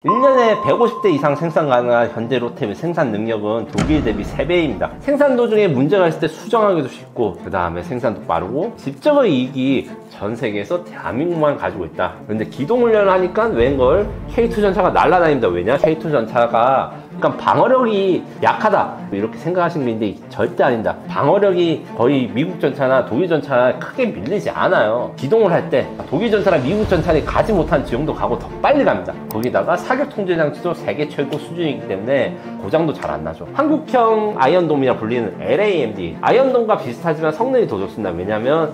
1년에 150대 이상 생산 가능한 현대 로템의 생산 능력은 독일 대비 3배입니다. 생산 도중에 문제가 있을 때 수정하기도 쉽고, 그 다음에 생산도 빠르고, 직접의 이익이 전 세계에서 대한민국만 가지고 있다. 그런데 기동훈련을 하니까 웬걸 K2 전차가 날아다닙니다. 왜냐? K2 전차가 그러니까 방어력이 약하다 이렇게 생각하시는 게 있는데 절대 아닙니다. 방어력이 거의 미국 전차나 독일 전차나 크게 밀리지 않아요. 기동을 할 때 독일 전차나 미국 전차는 가지 못한 지형도 가고 더 빨리 갑니다. 거기다가 사격 통제 장치도 세계 최고 수준이기 때문에 고장도 잘 안 나죠. 한국형 아이언돔이라 불리는 LAMD 아이언돔과 비슷하지만 성능이 더 좋습니다. 왜냐면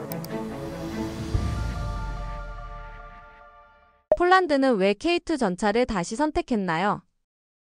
폴란드는 왜 K2 전차를 다시 선택했나요?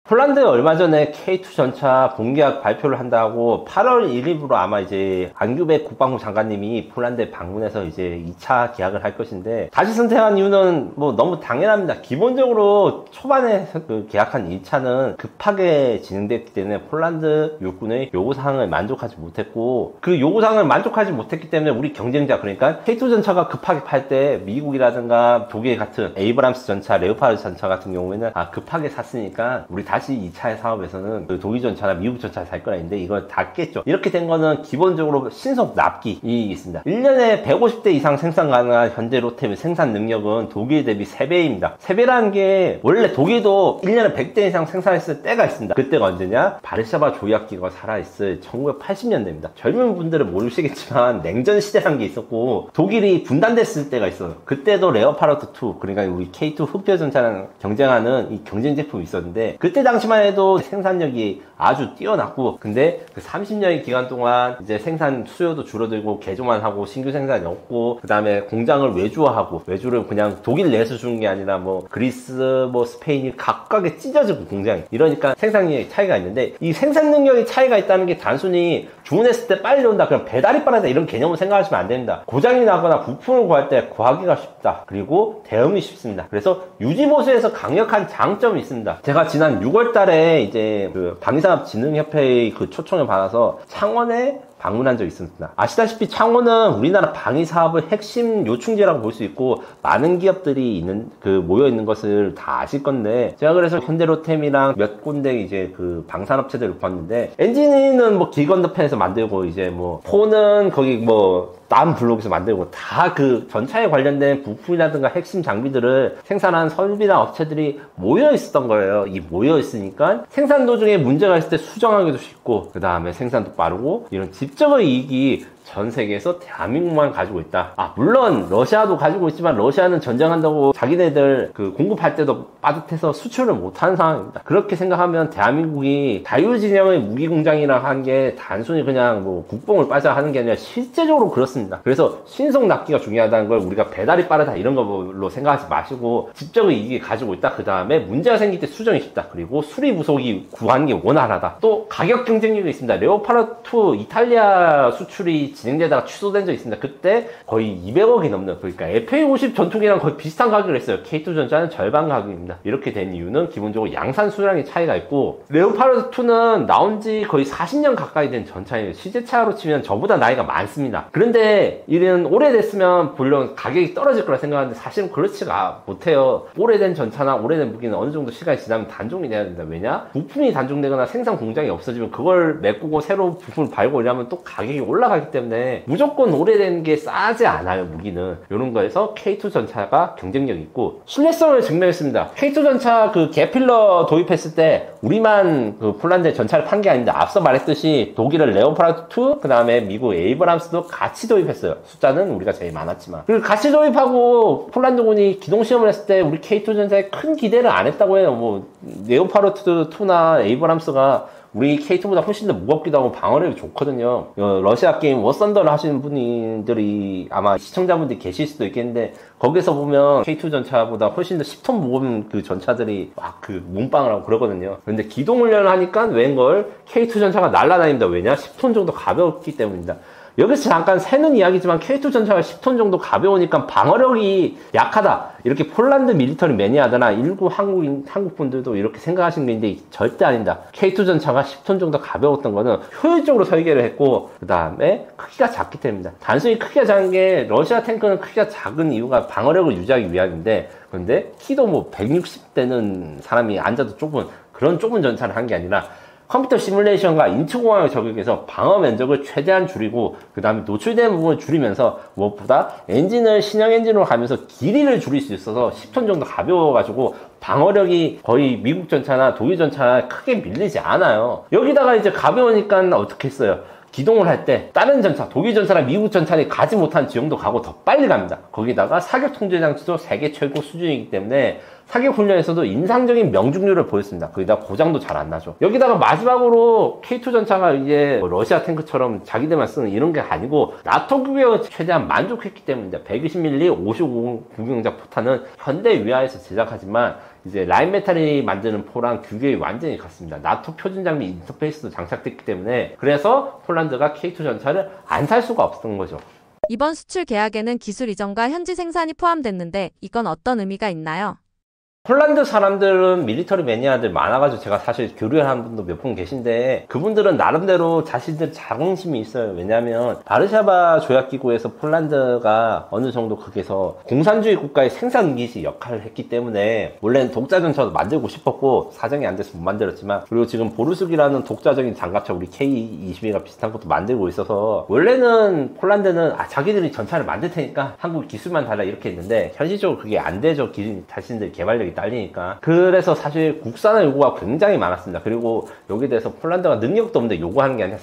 폴란드 얼마 전에 K2 전차 본계약 발표를 한다고 8월 1일부로 아마 이제 안규백 국방부 장관님이 폴란드에 방문해서 이제 2차 계약을 할 것인데, 다시 선택한 이유는 뭐 너무 당연합니다. 기본적으로 초반에 그 계약한 1차는 급하게 진행됐기 때문에 폴란드 육군의 요구사항을 만족하지 못했고, 그 요구사항을 만족하지 못했기 때문에 우리 경쟁자, 그러니까 K2 전차가 급하게 팔 때 미국이라든가 독일 같은 에이브람스 전차, 레오파르드 전차 같은 경우에는 급하게 샀으니까 우리 다시 2차의 사업에서는 그 독일 전차나 미국 전차를 살 거라 했는데 이걸 다 깼죠. 이렇게 된 거는 기본적으로 신속 납기 이익이 있습니다. 1년에 150대 이상 생산 가능한 현대 로템의 생산 능력은 독일 대비 3배입니다. 3배라는 게 원래 독일도 1년에 100대 이상 생산했을 때가 있습니다. 그때가 언제냐? 바르샤바 조약기가 살아있을 1980년대입니다. 젊은 분들은 모르시겠지만 냉전 시대라는 게 있었고 독일이 분단됐을 때가 있어요. 그때도 레오파르트 2, 그러니까 우리 K2 흑표 전차랑 경쟁하는 이 경쟁 제품이 있었는데, 그때 당시만 해도 생산력이 아주 뛰어났고, 근데 그 30년의 기간 동안 이제 생산 수요도 줄어들고 개조만 하고 신규 생산이 없고, 그 다음에 공장을 외주화하고, 외주를 그냥 독일 내에서 주는 게 아니라 뭐 그리스 뭐 스페인이 각각에 찢어지고 공장이, 이러니까 생산력이 차이가 있는데, 이 생산 능력이 차이가 있다는 게 단순히 주문했을 때 빨리 온다, 그럼 배달이 빠르다 이런 개념을 생각하시면 안 됩니다. 고장이 나거나 부품을 구할 때 구하기가 쉽다. 그리고 대응이 쉽습니다. 그래서 유지보수에서 강력한 장점이 있습니다. 제가 지난 6월 달에 이제 그 방위산업진흥협회의 그 초청을 받아서 창원에 방문한 적이 있습니다. 아시다시피 창원은 우리나라 방위사업의 핵심 요충지라고 볼 수 있고, 많은 기업들이 모여 있는 것을 다 아실 건데, 제가 그래서 현대로템이랑 몇 군데 이제 그 방산업체들을 봤는데, 엔진은 뭐 길 건너편에서 만들고, 이제 뭐 포는 거기 뭐 다음 블록에서 만들고, 다 그 전차에 관련된 부품이라든가 핵심 장비들을 생산하는 설비나 업체들이 모여 있었던 거예요. 이 모여 있으니까 생산 도중에 문제가 있을 때 수정하기도 쉽고, 그 다음에 생산도 빠르고, 이런 직접의 이익이 전 세계에서 대한민국만 가지고 있다. 물론 러시아도 가지고 있지만 러시아는 전쟁한다고 자기네들 그 공급할 때도 빠듯해서 수출을 못하는 상황입니다. 그렇게 생각하면 대한민국이 자유진영의 무기공장이라 한 게 단순히 그냥 뭐 국뽕을 빠져 하는 게 아니라 실제적으로 그렇습니다. 그래서 신속 납기가 중요하다는 걸 우리가 배달이 빠르다 이런 걸로 생각하지 마시고, 직접의 이익이 가지고 있다. 그 다음에 문제가 생길 때 수정이 쉽다. 그리고 수리 부속이 구하는 게 원활하다. 또 가격 경쟁력이 있습니다. 레오파르트 이탈리아 수출이 진행되다가 취소된 적이 있습니다. 그때 거의 200억이 넘는, 그러니까 FA50 전투기랑 거의 비슷한 가격을 했어요. K2 전차는 절반 가격입니다. 이렇게 된 이유는 기본적으로 양산 수량의 차이가 있고, 레오파르트2는 나온 지 거의 40년 가까이 된 전차예요. 시제차로 치면 저보다 나이가 많습니다. 그런데 이런 오래됐으면 물론 가격이 떨어질 거라 생각하는데 사실은 그렇지가 못해요. 오래된 전차나 오래된 무기는 어느 정도 시간이 지나면 단종이 돼야 된다. 왜냐? 부품이 단종되거나 생산 공장이 없어지면 그걸 메꾸고 새로운 부품을 발고 이러면 또 가격이 올라가기 때문에 무조건 오래된 게 싸지 않아요. 무기는 이런 거에서 K2 전차가 경쟁력이 있고 신뢰성을 증명했습니다. K2 전차 그 게필러 도입했을 때 우리만 그 폴란드에 전차를 판 게 아닌데, 앞서 말했듯이 독일은 레오파르트 2, 그 다음에 미국 에이브람스도 같이 도입했어요. 숫자는 우리가 제일 많았지만, 그리고 같이 도입하고 폴란드군이 기동시험을 했을 때 우리 K2 전차에 큰 기대를 안 했다고 해요. 뭐 레오파르트 2나 에이브람스가 우리 K2보다 훨씬 더 무겁기도 하고 방어력이 좋거든요. 러시아 게임 워썬더를 하시는 분들이 아마 시청자분들이 계실 수도 있겠는데, 거기서 보면 K2 전차보다 훨씬 더 10톤 무거운 그 전차들이 막 그 몸빵을 하고 그러거든요. 그런데 기동훈련을 하니까 웬걸 K2 전차가 날아다닙니다. 왜냐? 10톤 정도 가볍기 때문입니다. 여기서 잠깐 새는 이야기지만 K2 전차가 10톤 정도 가벼우니까 방어력이 약하다. 이렇게 폴란드 밀리터리 매니아드나 일부 한국 분들도 이렇게 생각하시는 게 있는데 절대 아닙니다. K2 전차가 10톤 정도 가벼웠던 거는 효율적으로 설계를 했고 그 다음에 크기가 작기 때문입니다. 단순히 크기가 작은 게 러시아 탱크는 크기가 작은 이유가 방어력을 유지하기 위함인데 그런데 키도 뭐 160대는 사람이 앉아도 좁은 그런 좁은 전차를 한 게 아니라 컴퓨터 시뮬레이션과 인투공학을 적용해서 방어 면적을 최대한 줄이고 그 다음에 노출되는 부분을 줄이면서 무엇보다 엔진을 신형 엔진으로 가면서 길이를 줄일 수 있어서 10톤 정도 가벼워가지고 방어력이 거의 미국 전차나 독일 전차나 크게 밀리지 않아요. 여기다가 이제 가벼우니까 어떻게 했어요? 기동을 할 때 다른 전차, 독일 전차나 미국 전차에 가지 못한 지형도 가고 더 빨리 갑니다. 거기다가 사격 통제 장치도 세계 최고 수준이기 때문에 사격 훈련에서도 인상적인 명중률을 보였습니다. 거기다가 고장도 잘 안 나죠. 여기다가 마지막으로 K2 전차가 이제 러시아 탱크처럼 자기들만 쓰는 이런 게 아니고 나토 규격을 최대한 만족했기 때문입니다. 120mm 55 구경자 포탄은 현대 위하에서 제작하지만 이제 라인메탈이 만드는 포랑 규격이 완전히 같습니다. 나토 표준 장비 인터페이스도 장착됐기 때문에 그래서 폴란드가 K2 전차를 안 살 수가 없었던 거죠. 이번 수출 계약에는 기술 이전과 현지 생산이 포함됐는데 이건 어떤 의미가 있나요? 폴란드 사람들은 밀리터리 매니아들 많아가지고 제가 사실 교류하는 분도 몇 분 계신데 그분들은 나름대로 자신들 자긍심이 있어요. 왜냐하면 바르샤바 조약기구에서 폴란드가 어느 정도 거기서 공산주의 국가의 생산기지 역할을 했기 때문에 원래는 독자전차도 만들고 싶었고 사정이 안 돼서 못 만들었지만 그리고 지금 보르스기라는 독자적인 장갑차 우리 K-22가 비슷한 것도 만들고 있어서 원래는 폴란드는 자기들이 전차를 만들 테니까 한국 기술만 달라 이렇게 했는데 현실적으로 그게 안 되죠. 자신들 개발력이 딸리니까. 그래서 사실 국산화 요구가 굉장히 많았습니다. 그리고 여기에 대해서 폴란드가 능력도 없는데 요구하는 게 아니라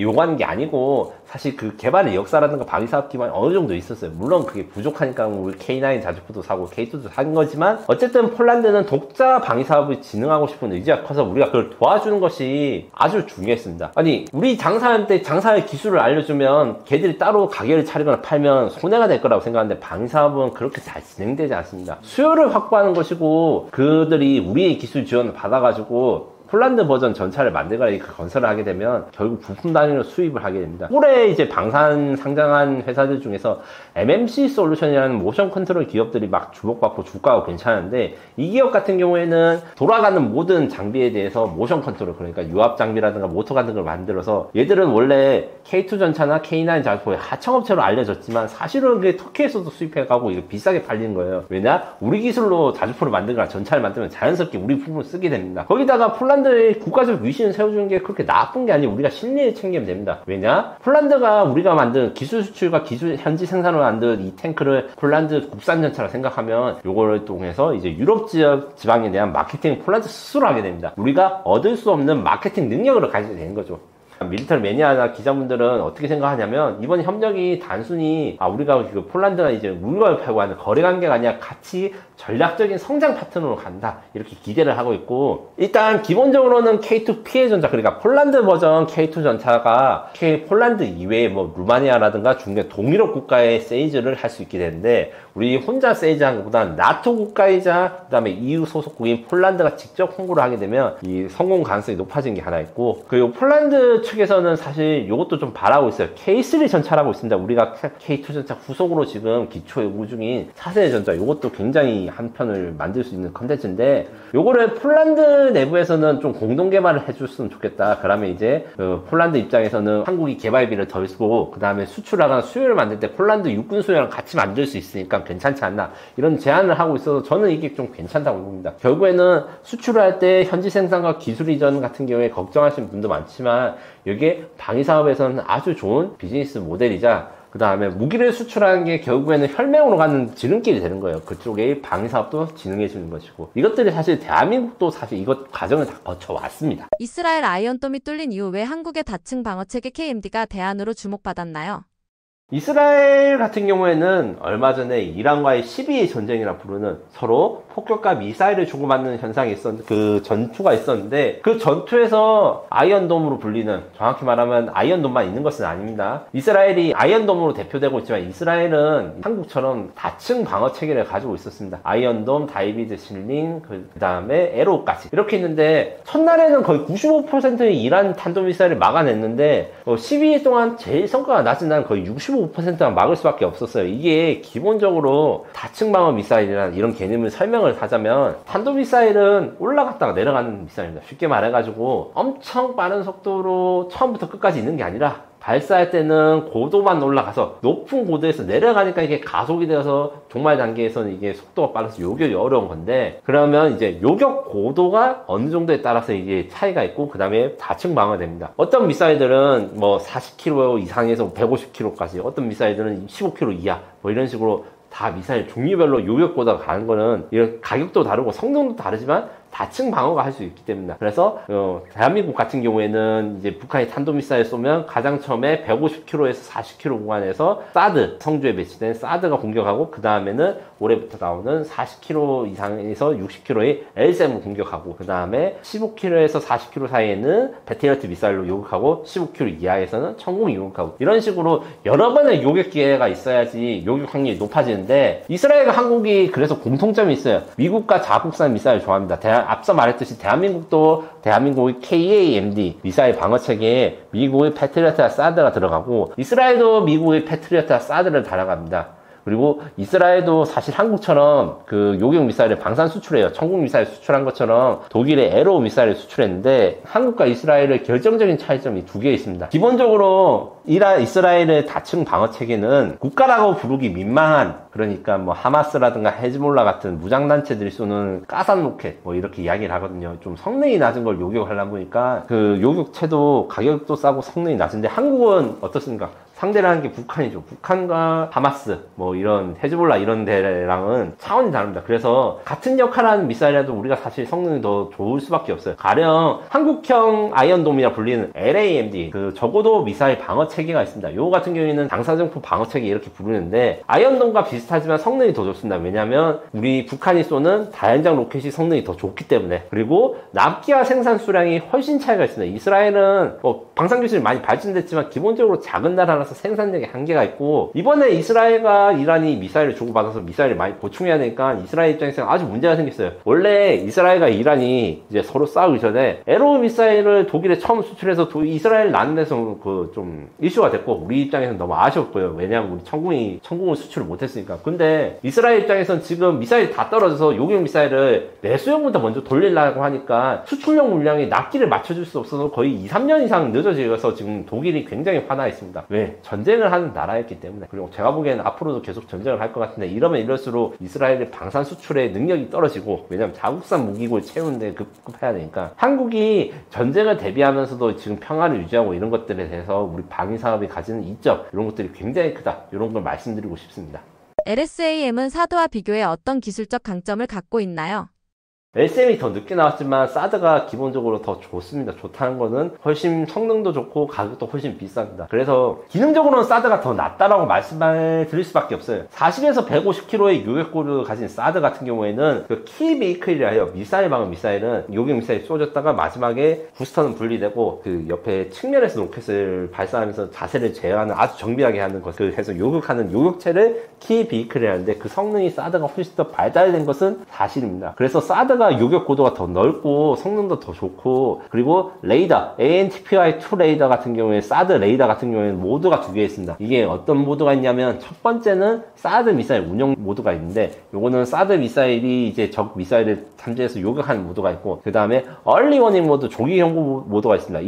요구하는 게 아니고 사실 그 개발의 역사라든가 방위사업 기반이 어느 정도 있었어요. 물론 그게 부족하니까 우리 K9 자주포도 사고 K2도 산 거지만 어쨌든 폴란드는 독자 방위사업을 진흥하고 싶은 의지가 커서 우리가 그걸 도와주는 것이 아주 중요했습니다. 아니 우리 장사할 때 장사의 기술을 알려주면 걔들이 따로 가게를 차리거나 팔면 손해가 될 거라고 생각하는데 방위사업은 그렇게 잘 진행되지 않습니다. 수요를 확보하는 것이고 그들이 우리의 기술 지원을 받아가지고 폴란드 버전 전차를 만들거나 그 건설을 하게 되면 결국 부품 단위로 수입을 하게 됩니다. 올해 이제 방산 상장한 회사들 중에서 MMC 솔루션이라는 모션 컨트롤 기업들이 막 주목받고 주가가 괜찮은데 이 기업 같은 경우에는 돌아가는 모든 장비에 대해서 모션 컨트롤 그러니까 유압 장비라든가 모터 같은 걸 만들어서 얘들은 원래 K2 전차나 K9 자주포의 하청업체로 알려졌지만 사실은 그게 터키에서도 수입해가고 이게 비싸게 팔리는 거예요. 왜냐? 우리 기술로 자주포를 만들거나 전차를 만들면 자연스럽게 우리 부품을 쓰게 됩니다. 거기다가 폴란드의 국가적 위신을 세워주는 게 그렇게 나쁜 게 아니고 우리가 실리를 챙기면 됩니다. 왜냐? 폴란드가 우리가 만든 기술 수출과 기술 현지 생산을 만든 이 탱크를 폴란드 국산 전차라 생각하면 요거를 통해서 이제 유럽 지역 지방에 대한 마케팅 폴란드 스스로 하게 됩니다. 우리가 얻을 수 없는 마케팅 능력을 가지게 되는 거죠. 밀리터리 매니아나 기자분들은 어떻게 생각하냐면 이번 협력이 단순히 우리가 그 폴란드가 이제 물건을 팔고 하는 거래 관계가 아니라 같이 전략적인 성장 파트너로 간다 이렇게 기대를 하고 있고 일단 기본적으로는 K2 피해 전차 그러니까 폴란드 버전 K2 전차가 폴란드 이외에 뭐 루마니아라든가 중계 동유럽 국가의 세이즈를 할 수 있게 되는데 우리 혼자 세이즈한 것보다는 나토 국가이자 그 다음에 EU 소속국인 폴란드가 직접 홍보를 하게 되면 이 성공 가능성이 높아진 게 하나 있고 그리고 폴란드 측에서는 사실 이것도 좀 바라고 있어요. K3 전차라고 있습니다. 우리가 K2 전차 후속으로 지금 기초 요구 중인 4세대 전차 이것도 굉장히 한 편을 만들 수 있는 컨텐츠인데 요거를 폴란드 내부에서는 좀 공동 개발을 해줬으면 좋겠다. 그러면 이제 폴란드 입장에서는 한국이 개발비를 덜 쓰고 그 다음에 수출하거나 수요를 만들 때 폴란드 육군 수요랑 같이 만들 수 있으니까 괜찮지 않나 이런 제안을 하고 있어서 저는 이게 좀 괜찮다고 봅니다. 결국에는 수출을 할 때 현지 생산과 기술 이전 같은 경우에 걱정하시는 분도 많지만 이게 방위사업에서는 아주 좋은 비즈니스 모델이자 그 다음에 무기를 수출하는 게 결국에는 혈맹으로 가는 지름길이 되는 거예요. 그쪽에 방위사업도 진흥해 주는 것이고 이것들이 사실 대한민국도 사실 이것 과정을 다 거쳐왔습니다. 이스라엘 아이언돔이 뚫린 이후 왜 한국의 다층 방어체계 KMD가 대안으로 주목받았나요? 이스라엘 같은 경우에는 얼마 전에 이란과의 12일 전쟁이라 부르는 서로 폭격과 미사일을 주고받는 현상이 그 전투가 있었는데, 그 전투에서 아이언돔으로 불리는, 정확히 말하면 아이언돔만 있는 것은 아닙니다. 이스라엘이 아이언돔으로 대표되고 있지만 이스라엘은 한국처럼 다층 방어 체계를 가지고 있었습니다. 아이언돔, 다이비드 실링, 그 다음에 에로까지 이렇게 있는데, 첫날에는 거의 95%의 이란 탄도미사일을 막아냈는데 12일 동안 제일 성과가 낮은 날은 거의 65%만 막을 수밖에 없었어요. 이게 기본적으로 다층 방어 미사일이라는 이런 개념을 설명을 하자면, 탄도미사일은 올라갔다가 내려가는 미사일입니다. 쉽게 말해가지고 엄청 빠른 속도로 처음부터 끝까지 있는 게 아니라, 발사할 때는 고도만 올라가서 높은 고도에서 내려가니까 이게 가속이 되어서 종말 단계에서는 이게 속도가 빨라서 요격이 어려운 건데, 그러면 이제 요격 고도가 어느 정도에 따라서 이게 차이가 있고, 그 다음에 다층 방어됩니다. 어떤 미사일들은 뭐 40km 이상에서 150km까지, 어떤 미사일들은 15km 이하, 뭐 이런 식으로 다 미사일 종류별로 요격 고도가 가는 거는, 이런 가격도 다르고 성능도 다르지만 다층 방어가 할 수 있기 때문이다. 그래서 대한민국 같은 경우에는 이제 북한이 탄도미사일 쏘면 가장 처음에 150km에서 40km 구간에서 사드, 성주에 배치된 사드가 공격하고, 그 다음에는 올해부터 나오는 40km 이상에서 60km의 L7을 공격하고, 그 다음에 15km에서 40km 사이에는 배틀리어트 미사일로 요격하고, 15km 이하에서는 천공 요격하고, 이런 식으로 여러 번의 요격 기회가 있어야지 요격 확률이 높아지는데, 이스라엘과 한국이 그래서 공통점이 있어요. 미국과 자국산 미사일 좋아합니다. 앞서 말했듯이 대한민국도 대한민국의 KAMD 미사일 방어 체계에 미국의 패트리어트와 사드가 들어가고, 이스라엘도 미국의 패트리어트와 사드를 달아갑니다. 그리고 이스라엘도 사실 한국처럼 그 요격 미사일을 방산 수출해요. 천국 미사일 수출한 것처럼 독일의 에로 미사일을 수출했는데, 한국과 이스라엘의 결정적인 차이점이 두 개 있습니다. 기본적으로 이스라엘의 다층 방어 체계는 국가라고 부르기 민망한, 그러니까 뭐 하마스라든가 헤즈몰라 같은 무장단체들이 쏘는 가산 로켓 뭐 이렇게 이야기를 하거든요. 좀 성능이 낮은 걸 요격하려다 보니까 그 요격체도 가격도 싸고 성능이 낮은데, 한국은 어떻습니까? 상대를 하는 게 북한이죠. 북한과 하마스, 뭐 이런 헤즈볼라 이런 데랑은 차원이 다릅니다. 그래서 같은 역할을 하는 미사일이라도 우리가 사실 성능이 더 좋을 수밖에 없어요. 가령 한국형 아이언돔이라 불리는 LAMD, 그 적어도 미사일 방어 체계가 있습니다. 요거 같은 경우에는 장사정품 방어 체계 이렇게 부르는데, 아이언돔과 비슷하지만 성능이 더 좋습니다. 왜냐면 우리 북한이 쏘는 다연장 로켓이 성능이 더 좋기 때문에. 그리고 납기와 생산 수량이 훨씬 차이가 있습니다. 이스라엘은 뭐 방산 기술이 많이 발전됐지만 기본적으로 작은 나라라서 생산력에 한계가 있고, 이번에 이스라엘과 이란이 미사일을 주고받아서 미사일을 많이 보충해야 되니까 이스라엘 입장에서 아주 문제가 생겼어요. 원래 이스라엘과 이란이 이제 서로 싸우기 전에 에로 미사일을 독일에 처음 수출해서 이스라엘 나는 데서 그 좀 이슈가 됐고, 우리 입장에서는 너무 아쉬웠고요. 왜냐하면 우리 천궁을 수출을 못했으니까. 근데 이스라엘 입장에서는 지금 미사일이 다 떨어져서 요격 미사일을 내수용부터 먼저 돌리려고 하니까 수출용 물량이 납기를 맞춰줄 수 없어서 거의 2, 3년 이상 늦어져서 지금 독일이 굉장히 화나 있습니다. 왜? 전쟁을 하는 나라였기 때문에. 그리고 제가 보기에는 앞으로도 계속 전쟁을 할 것 같은데, 이러면 이럴수록 이스라엘의 방산 수출의 능력이 떨어지고, 왜냐면 자국산 무기고를 채우는데 급급해야 되니까. 한국이 전쟁을 대비하면서도 지금 평화를 유지하고 이런 것들에 대해서 우리 방위 사업이 가지는 이점, 이런 것들이 굉장히 크다, 이런 걸 말씀드리고 싶습니다. LSAM은 사드와 비교해 어떤 기술적 강점을 갖고 있나요? LSM이 더 늦게 나왔지만 사드가 기본적으로 더 좋습니다. 좋다는 거는 훨씬 성능도 좋고 가격도 훨씬 비쌉니다. 그래서 기능적으로는 사드가 더 낫다라고 말씀을 드릴 수밖에 없어요. 40에서 150km의 요격고를 가진 사드 같은 경우에는 그 키베이클이라 해요. 미사일 방어 미사일은 요격 미사일이 쏘졌다가 마지막에 부스터는 분리되고, 그 옆에 측면에서 로켓을 발사하면서 자세를 제어하는, 아주 정밀하게 하는 것, 그래서 요격하는 요격체를 키베이클이라 하는데, 그 성능이 사드가 훨씬 더 발달된 것은 사실입니다. 그래서 사드가 요격 고도가 더 넓고 성능도 더 좋고, 그리고 레이더 ANTPY2 레이더 같은 경우에, 사드 레이더 같은 경우에는 모드가 두 개 있습니다. 이게 어떤 모드가 있냐면, 첫 번째는 사드 미사일 운영 모드가 있는데, 요거는 사드 미사일이 이제 적 미사일을 탐지해서 요격하는 모드가 있고, 그 다음에 얼리 워닝 모드, 조기 경고 모드가 있습니다.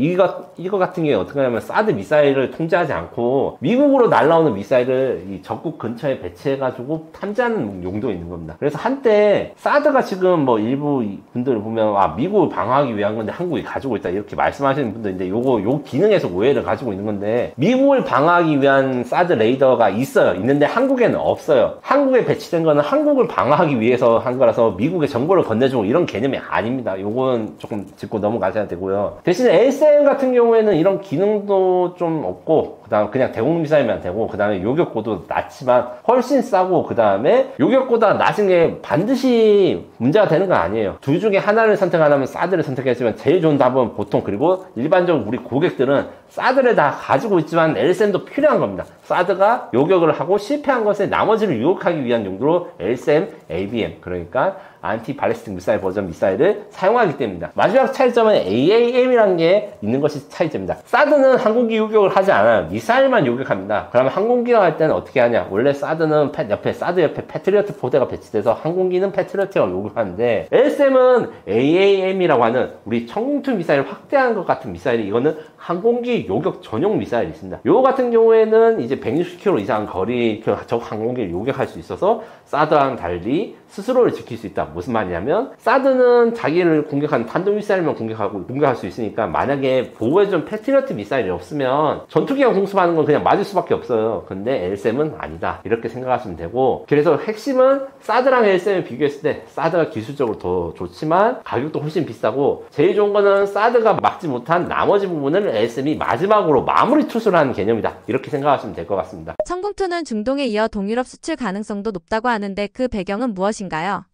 이거 같은 게 어떻게 하냐면, 사드 미사일을 통제하지 않고 미국으로 날아오는 미사일을 이 적국 근처에 배치해가지고 탐지하는 용도가 있는 겁니다. 그래서 한때 사드가 지금 뭐 일부 일부 분들 보면 미국을 방어하기 위한 건데 한국이 가지고 있다 이렇게 말씀하시는 분들인데 요 기능에서 오해를 가지고 있는 건데, 미국을 방어하기 위한 사드 레이더가 있는데 한국에는 없어요. 한국에 배치된 거는 한국을 방어하기 위해서 한 거라서 미국의 정보를 건네주고 이런 개념이 아닙니다. 요건 조금 짚고 넘어가셔야 되고요. 대신에 LSM 같은 경우에는 이런 기능도 좀 없고, 그 다음 그냥 대공 미사일만 되고, 그 다음에 요격고도 낮지만 훨씬 싸고, 그 다음에 요격보다 낮은 게 반드시 문제가 되는 건 아니에요. 둘 중에 하나를 선택하려면 사드를 선택했지만 제일 좋은 답은 보통, 그리고 일반적으로 우리 고객들은 사드를 다 가지고 있지만 LSM도 필요한 겁니다. 사드가 요격을 하고 실패한 것에 나머지를 유혹하기 위한 용도로 LSM, ABM, 그러니까 안티 발리스틱 미사일 버전 미사일을 사용하기 때문입니다. 마지막 차이점은 AAM이라는 게 있는 것이 차이점입니다. 사드는 항공기 요격을 하지 않아요. 미사일만 요격합니다. 그러면 항공기가 할 때는 어떻게 하냐? 원래 사드는 사드 옆에 패트리어트 포대가 배치돼서 항공기는 패트리어트가 요격하는데, LSM은 AAM이라고 하는 우리 청공투 미사일을 확대한 것 같은 미사일이, 이거는 항공기 요격 전용 미사일이 있습니다. 요 같은 경우에는 이제 160km 이상 거리 적 항공기를 요격할 수 있어서 사드와는 달리 스스로를 지킬 수 있다. 무슨 말이냐면, 사드는 자기를 공격하는 탄도미사일만 공격할 수 있으니까, 만약에 보호해준 패트리어트 미사일이 없으면 전투기가 공습하는 건 그냥 맞을 수밖에 없어요. 근데 LSM은 아니다, 이렇게 생각하시면 되고, 그래서 핵심은 사드랑 LSM을 비교했을 때 사드가 기술적으로 더 좋지만 가격도 훨씬 비싸고, 제일 좋은 거는 사드가 막지 못한 나머지 부분을 LSM이 마지막으로 마무리 투수를 하는 개념이다, 이렇게 생각하시면 될 것 같습니다. 청공투는 중동에 이어 동유럽 수출 가능성도 높다고 하는데 그 배경은 무엇인가요?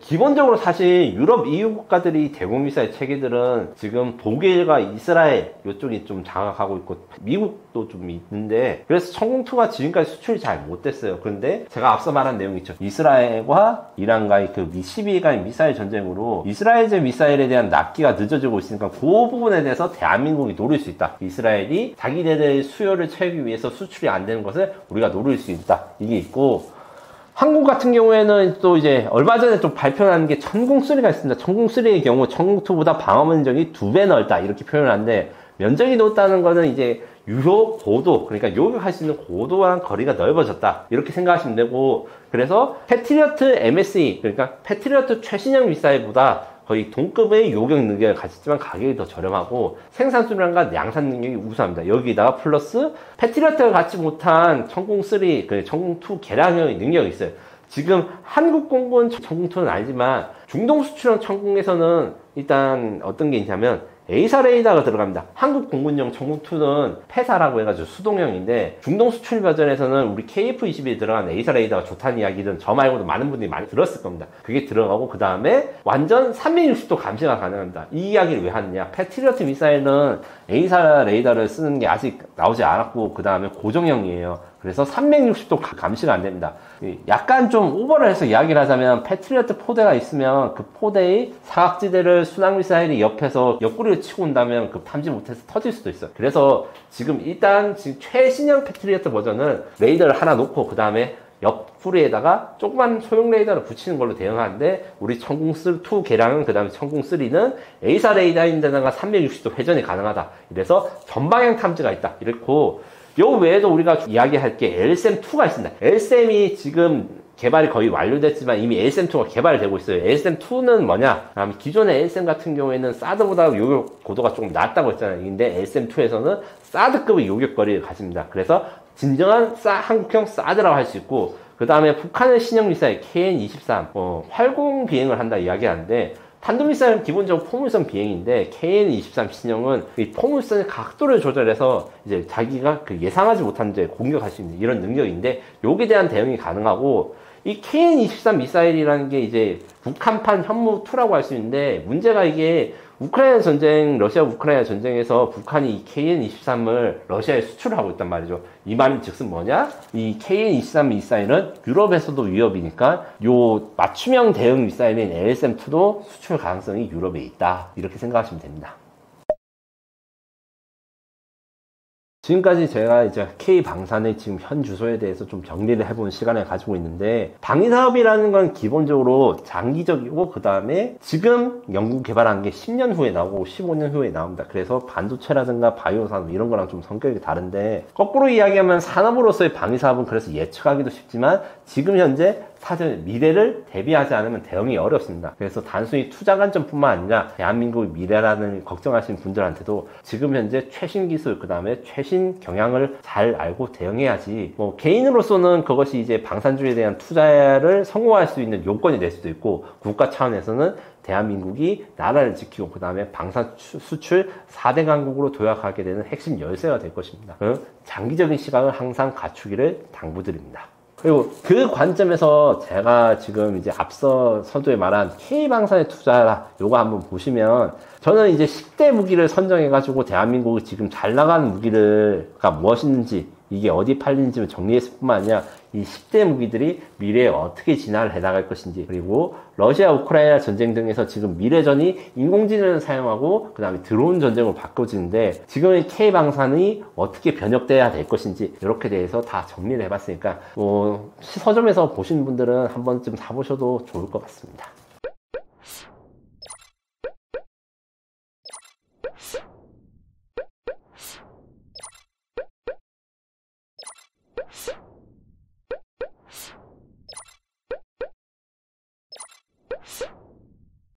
기본적으로 사실 유럽 EU 국가들이 대공미사일 체계들은 지금 독일과 이스라엘 이쪽이 좀 장악하고 있고 미국도 좀 있는데, 그래서 청공투가 지금까지 수출이 잘 못 됐어요. 그런데 제가 앞서 말한 내용이 있죠. 이스라엘과 이란과의 그 12일간의 미사일 전쟁으로 이스라엘제 미사일에 대한 납기가 늦어지고 있으니까 그 부분에 대해서 대한민국이 노릴 수 있다. 이스라엘이 자기네들의 수요를 채우기 위해서 수출이 안 되는 것을 우리가 노릴 수 있다, 이게 있고, 한국 같은 경우에는 또 이제 얼마 전에 좀 발표한 게 천공3가 있습니다. 천공3의 경우 천공2보다 방어 면적이 2배 넓다, 이렇게 표현을 하는데, 면적이 넓다는 거는 이제 유효 고도, 그러니까 요격할 수 있는 고도와 거리가 넓어졌다, 이렇게 생각하시면 되고, 그래서 패트리어트 MSE, 그러니까 패트리어트 최신형 미사일보다 거의 동급의 요격 능력을 가졌지만 가격이 더 저렴하고 생산 수량과 양산 능력이 우수합니다. 여기다가 플러스 패트리어트가 갖지 못한 천공3, 천공2 개량형의 능력이 있어요. 지금 한국 공군 천공2는 아니지만 중동 수출형 천공에서는 일단 어떤 게 있냐면 A사 레이더가 들어갑니다. 한국 공군용 천공2는 폐사라고 해가지고 수동형인데, 중동 수출 버전에서는 우리 KF-21에 들어간 A사 레이더가 좋다는 이야기는 저 말고도 많은 분들이 많이 들었을 겁니다. 그게 들어가고, 그 다음에 완전 360도 감시가 가능합니다. 이 이야기를 왜 하느냐? 패트리어트 미사일은 A사 레이더를 쓰는 게 아직 나오지 않았고, 그 다음에 고정형이에요. 그래서 360도 감시가 안 됩니다. 약간 좀 오버를 해서 이야기를 하자면, 패트리어트 포대가 있으면 그 포대의 사각지대를 순항미사일이 옆에서 옆구리를 치고 온다면 그 탐지 못해서 터질 수도 있어요. 그래서 지금 최신형 패트리어트 버전은 레이더를 하나 놓고 그 다음에 옆구리에다가 조그만 소형 레이더를 붙이는 걸로 대응하는데, 우리 천공2 개량은, 그 다음에 천공3는 A사 레이더인데다가 360도 회전이 가능하다. 이래서 전방향 탐지가 있다, 이렇고, 요 외에도 우리가 이야기할 게 LSM2가 있습니다. LSM이 지금 개발이 거의 완료됐지만 이미 LSM2가 개발되고 있어요. LSM2는 뭐냐? 기존의 LSM 같은 경우에는 사드보다 요격 고도가 조금 낮다고 했잖아요. 근데 LSM2에서는 사드급의 요격거리를 가집니다. 그래서 진정한 한국형 사드라고 할 수 있고, 그 다음에 북한의 신형 미사일 KN-23 활공 비행을 한다 이야기하는데, 탄도미사일은 기본적으로 포물선 비행인데 KN-23 신형은 이 포물선의 각도를 조절해서 이제 자기가 예상하지 못한 데 공격할 수 있는 이런 능력인데, 여기에 대한 대응이 가능하고, 이 KN-23 미사일이라는 게 이제 북한판 현무2라고 할 수 있는데, 문제가 이게 우크라이나 전쟁, 러시아 우크라이나 전쟁에서 북한이 이 KN-23을 러시아에 수출하고 있단 말이죠. 이 말은 즉슨 뭐냐? 이 KN-23 미사일은 유럽에서도 위협이니까 요 맞춤형 대응 미사일인 LSM2도 수출 가능성이 유럽에 있다, 이렇게 생각하시면 됩니다. 지금까지 제가 이제 K방산의 지금 현 주소에 대해서 좀 정리를 해본 시간을 가지고 있는데, 방위사업이라는 건 기본적으로 장기적이고, 그 다음에 지금 연구 개발한 게 10년 후에 나오고 15년 후에 나옵니다. 그래서 반도체라든가 바이오 산업 이런 거랑 좀 성격이 다른데, 거꾸로 이야기하면 산업으로서의 방위사업은 그래서 예측하기도 쉽지만 지금 현재 사전 미래를 대비하지 않으면 대응이 어렵습니다. 그래서 단순히 투자 관점뿐만 아니라 대한민국의 미래라는 걱정하시는 분들한테도 지금 현재 최신 기술, 그 다음에 최신 경향을 잘 알고 대응해야지, 뭐 개인으로서는 그것이 이제 방산주에 대한 투자를 성공할 수 있는 요건이 될 수도 있고, 국가 차원에서는 대한민국이 나라를 지키고 그 다음에 방산 수출 4대 강국으로 도약하게 되는 핵심 열쇠가 될 것입니다. 장기적인 시각을 항상 갖추기를 당부드립니다. 그리고 그 관점에서 제가 지금 이제 앞서 서두에 말한 K방산에 투자하라, 요거 한번 보시면, 저는 이제 10대 무기를 선정해가지고 대한민국이 지금 잘 나가는 무기가 무엇인지, 이게 어디 팔리는지 정리했을 뿐만 아니라 이 10대 무기들이 미래에 어떻게 진화를 해나갈 것인지, 그리고 러시아 우크라이나 전쟁 등에서 지금 미래전이 인공지능을 사용하고 그 다음에 드론 전쟁으로 바꿔지는데, 지금의 K방산이 어떻게 변혁돼야 될 것인지, 이렇게 대해서 다 정리를 해봤으니까 서점에서 보시는 분들은 한 번쯤 사보셔도 좋을 것 같습니다.